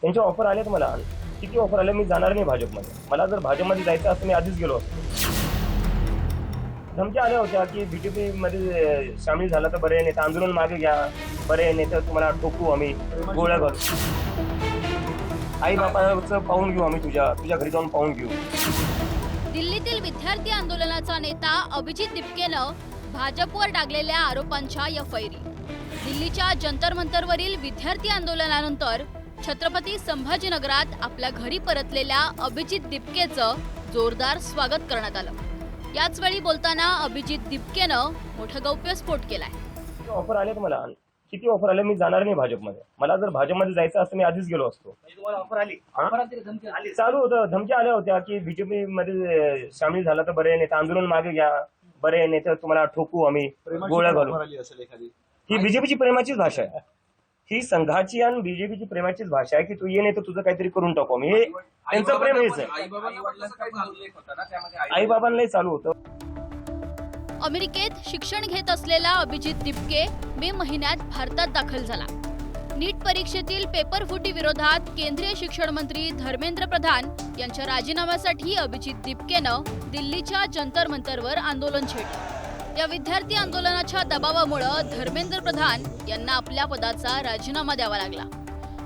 त्यांच्या ऑफर आल्यात मला. किती ऑफर आल्या, मी जाणार नाही भाजपमध्ये. मला जर भाजपमध्ये जायचं असतं मी आधीच गेलो असतो. धमक्या आल्या होत्या की बीजेपी मध्ये सामील झाला तर बरे, नाही तर आंदोलन मागे घ्या, बरे नाही तर तुम्हाला ठोकू, आम्ही गोळ्या घालू, आई बापाचं पाहून घेऊ, आम्ही तुझ्या घरी जाऊन पाहून घेऊ. दिल्लीतील विद्यार्थी आंदोलनाचा नेता अभिजित दिपकेनं भाजपवर टाकलेल्या आरोपांच्या या फैरी. दिल्लीच्या जंतर मंतरवरील विद्यार्थी आंदोलनानंतर छत्रपती संभाजीनगरात आपल्या घरी परतलेल्या अभिजित दिपकेचं जोरदार स्वागत करण्यात आलं. याच वेळी बोलताना अभिजित दिपकेनं मोठा गौप्यस्फोट केलाय. ऑफर आल्यात मला. किती ऑफर आल्या, मी जाणार नाही भाजपमध्ये. मला जर भाजपमध्ये जायचं असतं मी आधीच गेलो असतो. ऑफर आली चालू होतं, धमक्या आल्या होत्या की बीजेपी मध्ये सामील झाला तर बरे, नाही तर आंदोलन मागे घ्या, बरे नाही तर तुम्हाला ठोकू, आम्ही गोळ्या घालू. ही बीजेपीची प्रेमाचीच भाषा आहे. ही संघाची आणि बीजेपीची प्रेमाचीच भाषा आहे की तू ये, नाही तर तुझं काहीतरी करून टाकू आम्ही. हे त्यांचं प्रेम हेच आहे. आई बाबांनाही चालू होतं. अमेरिकेत शिक्षण घेत असलेला अभिजित दिपके मे महिन्यात भारतात दाखल झाला. नीट परीक्षेतील पेपरफुटी विरोधात केंद्रीय शिक्षण मंत्री धर्मेंद्र प्रधान यांच्या राजीनाम्यासाठी अभिजित दिपकेनं दिल्लीच्या जंतर मंतरवर आंदोलन छेडलं. या विद्यार्थी आंदोलनाच्या दबावामुळे धर्मेंद्र प्रधान यांना आपल्या पदाचा राजीनामा द्यावा लागला.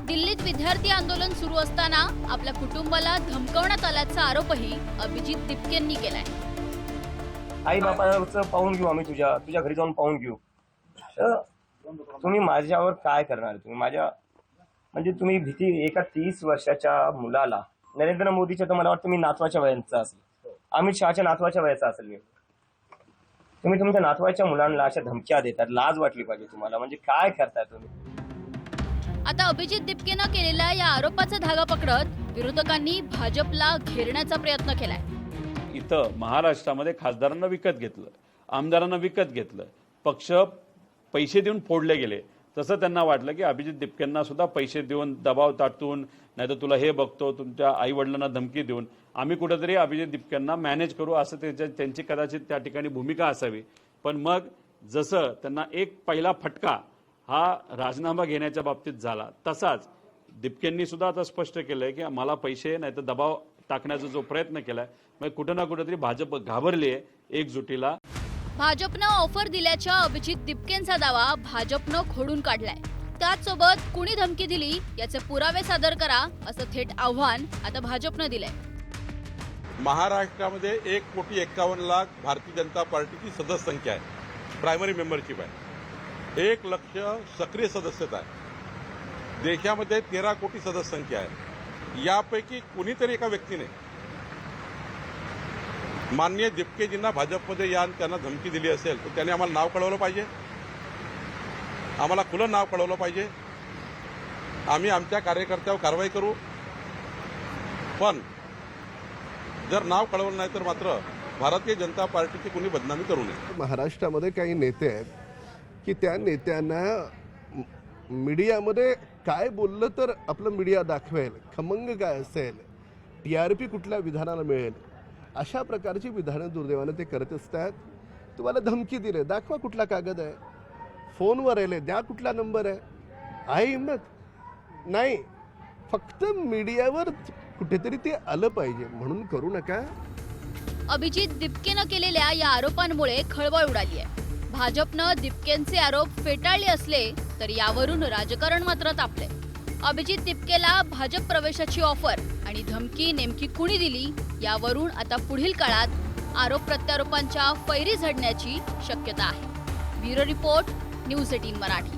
दिल्लीत विद्यार्थी आंदोलन सुरू असताना आपल्या कुटुंबाला धमकवण्यात आल्याचा आरोपही अभिजित दिपकेंनी केलाय. आई बापाचं पाहून घेऊ, आम्ही तुझ्या घरी जाऊन पाहून घेऊ. तर तुम्ही माझ्यावर काय करणार? तुम्ही म्हणजे तुम्ही भीती एका 30 वर्षाच्या मुलाला, नरेंद्र मोदीच्या तर मला वाटतं मी नातवाच्या वयाचा असेल, अमित शहाच्या नातवाच्या वयाचा असेल मी. तुम्ही तुमच्या नातवाच्या मुलांना अशा धमक्या देतात, लाज वाटली पाहिजे तुम्हाला. म्हणजे काय करताय तुम्ही? आता अभिजित दिपकेनं केलेल्या या आरोपाचा धागा पकडत विरोधकांनी भाजपला घेरण्याचा प्रयत्न केलाय. इथं महाराष्ट्रामध्ये खासदारांना विकत घेतलं, आमदारांना विकत घेतलं, पक्ष पैसे देऊन फोडले गेले. तसं त्यांना वाटलं की अभिजित दिपकेंना सुद्धा पैसे देऊन, दबाव टाकून, नाहीतर तुला हे बघतो, तुमच्या आई वडिलांना धमकी देऊन आम्ही कुठेतरी अभिजित दिपकेंना मॅनेज करू, असं त्यांची कदाचित त्या ठिकाणी भूमिका असावी. पण मग जसं त्यांना एक पहिला फटका हा राजीनामा घेण्याच्या बाबतीत झाला, तसाच दिपकेंनी सुद्धा आता स्पष्ट केलंय की मला पैसे नाही तर दबाव टाकण्याचा जो प्रयत्न केलाय, मग कुठं ना कुठेतरी भाजप घाबरली आहे एकजुटीला. भाजपनं ऑफर दिल्याच्या अभिजित दिपकेंचा दावा भाजपनं खोडून काढलाय. त्याचसोबत कुणी धमकी दिली याचे पुरावे सादर करा, असं थेट आव्हान आता भाजपनं दिलंय. महाराष्ट्रामध्ये 1,51,00,000 भारतीय जनता पार्टीची सदस्य संख्या आहे, प्रायमरी मेंबरशिप आहे. 1 लाख सक्रिय सदस्यता आहे. देशामध्ये 13 कोटी सदस्य संख्या आहे. यापैकी कुणीतरी एका व्यक्तीने माननीय दिपकेजींना भाजपमध्ये या आणि त्यांना धमकी दिली असेल तर त्याने आम्हाला नाव कळवलं पाहिजे, आम्हाला खुलं नाव कळवलं पाहिजे. आम्ही आमच्या कार्यकर्त्यावर कारवाई करू. पण जर नाव कळवलं नाही तर मात्र भारतीय जनता पार्टीची कुणी बदनामी करू नये. महाराष्ट्रामध्ये काही नेते आहेत की त्या नेत्यांना मीडियामध्ये काय बोललं तर आपलं मीडिया दाखवेल, खमंग काय असेल, TRP कुठल्या विधानाला मिळेल, अशा प्रकारची विधानं दुर्दैवानं ते करत असतात. तुम्हाला धमकी दिले, दाखवा कुठला कागद आहे, फोनवर आले, द्या कुठला नंबर आहे. आहे हिंमत? नाही. फक्त मीडियावर कुठेतरी ते आलं पाहिजे म्हणून करू नका. अभिजित दिपकेनं केलेल्या या आरोपांमुळे खळबळ उडाली आहे. भाजपनं दिपकेंचे आरोप फेटाळले असले तर यावरून राजकारण मात्र तापले. अभिजित दिपकेला भाजप प्रवेशाची ऑफर आणि धमकी नेमकी कुणी दिली यावरून आता पुढील काळात आरोप प्रत्यारोपांच्या फैरी झडण्याची शक्यता आहे. Bureau report, news 18 Marathi.